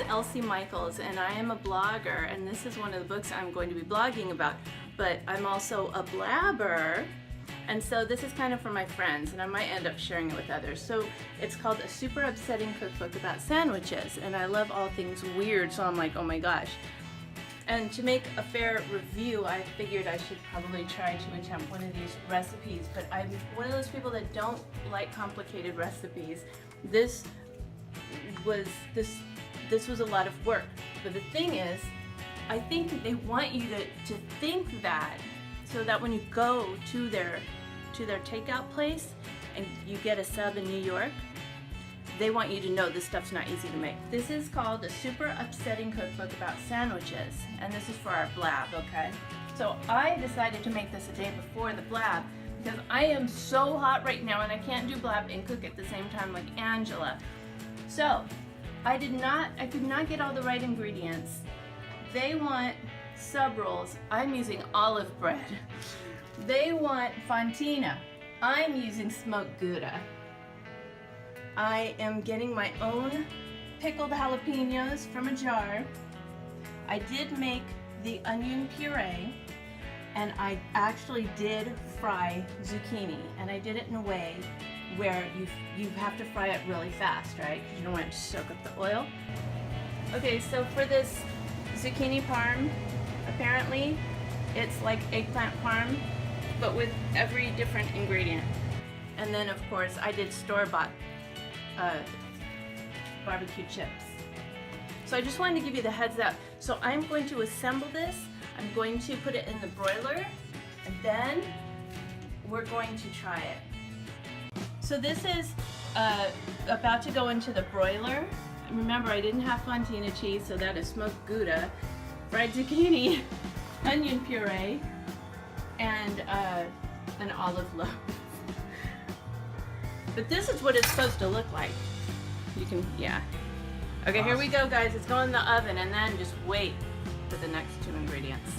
Elsie Michaels, and I am a blogger, and this is one of the books I'm going to be blogging about, but I'm also a blabber, and so this is kind of for my friends, and I might end up sharing it with others. So it's called A Super Upsetting Cookbook About Sandwiches, and I love all things weird, so I'm like, oh my gosh. And to make a fair review, I figured I should probably try to attempt one of these recipes, but I'm one of those people that don't like complicated recipes. This was a lot of work, but the thing is, I think they want you to think that, so that when you go to their takeout place and you get a sub in New York, they want you to know this stuff's not easy to make. This is called A Super Upsetting Cookbook About Sandwiches, and this is for our blab, okay? So I decided to make this a day before the blab because I am so hot right now and I can't do blab and cook at the same time like Angela. So I could not get all the right ingredients. They want sub rolls. I'm using olive bread. They want Fontina. I'm using smoked Gouda. I am getting my own pickled jalapenos from a jar. I did make the onion puree, and I actually did fry zucchini, and I did it in a way where you have to fry it really fast, right? Because you don't want it to soak up the oil. Okay, so for this zucchini parm, apparently it's like eggplant parm, but with every different ingredient. And then of course I did store-bought barbecue chips. So I just wanted to give you the heads up. So I'm going to assemble this. I'm going to put it in the broiler, and then we're going to try it. So this is about to go into the broiler. Remember, I didn't have Fontina cheese, so that is smoked Gouda, fried zucchini, onion puree, and an olive loaf. But this is what it's supposed to look like. You can, yeah. Okay, here we go, guys. It's going in the oven, and then just wait for the next two ingredients.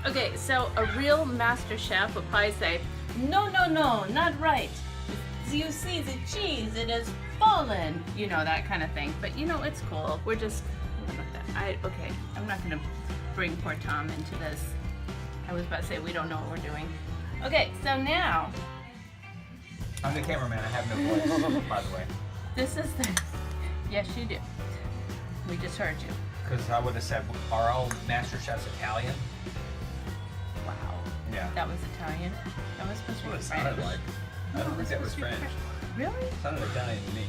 Okay, so a real master chef would probably say, no, no, no, not right. You see the cheese, it has fallen. You know, that kind of thing. But you know, it's cool. We're just, okay, I'm not gonna bring poor Tom into this. I was about to say we don't know what we're doing. Okay, so now. I'm the cameraman, I have no voice, by the way. This is the, yes you do. We just heard you. Because I would have said, our own master chef's Italian. Wow. Yeah. That was Italian? That was supposed to be That's French. what it sounded like. I don't think that was French. Really? It sounded Italian to me.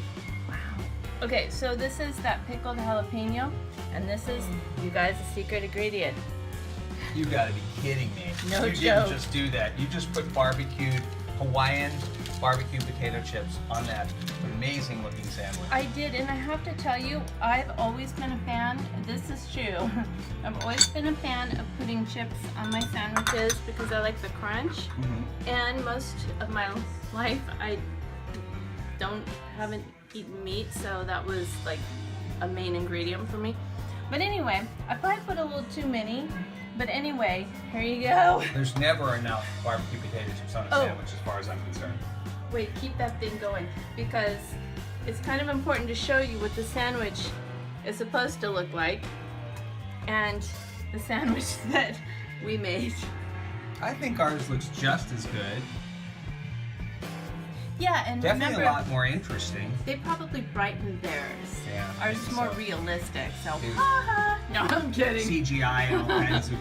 Wow. Okay, so this is that pickled jalapeno, and this is, you guys, the secret ingredient. You gotta be kidding me. No you joke. didn't just do that. You just put barbecued Hawaiian barbecue potato chips on that amazing looking sandwich. I did, and I have to tell you, I've always been a fan, this is true, I've always been a fan of putting chips on my sandwiches because I like the crunch. Mm-hmm. And most of my life I haven't eaten meat, so that was like a main ingredient for me. But anyway, I probably put a little too many. But anyway, here you go. There's never enough barbecue potato chips on a sandwich as far as I'm concerned. Wait, keep that thing going, because it's kind of important to show you what the sandwich is supposed to look like and the sandwich that we made. I think ours looks just as good. Yeah, and definitely remember, a lot more interesting. They probably brightened theirs. Yeah, ours is more so. Realistic, so ha-ha. No, I'm kidding. CGI and all kinds of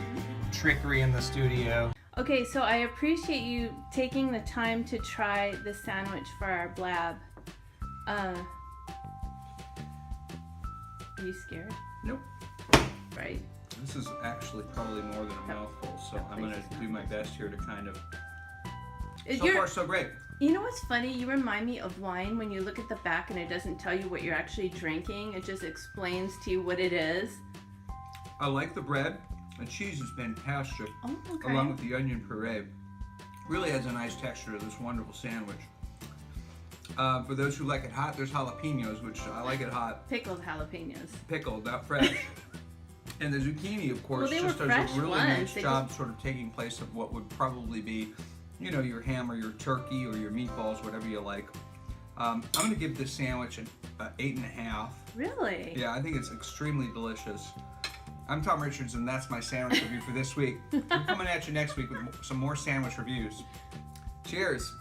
trickery in the studio. Okay, so I appreciate you taking the time to try the sandwich for our blab. Are you scared? Nope. Right. This is actually probably more than a mouthful, so I'm going to do my best here to kind of... So far, so great. You know what's funny? You remind me of wine when you look at the back and it doesn't tell you what you're actually drinking. It just explains to you what it is. I like the bread. The cheese is fantastic. Oh, okay. Along with the onion puree. Really has a nice texture to this wonderful sandwich. For those who like it hot, there's jalapenos, which I like it hot. Pickled jalapenos. Pickled, not fresh. And the zucchini, of course, well, just does fresh a really ones. nice job sort of taking place of what would probably be, you know, your ham or your turkey or your meatballs, whatever you like. I'm going to give this sandwich an 8.5. Really? Yeah, I think it's extremely delicious. I'm Tom Richards, and that's my sandwich review for this week. We're coming at you next week with some more sandwich reviews. Cheers.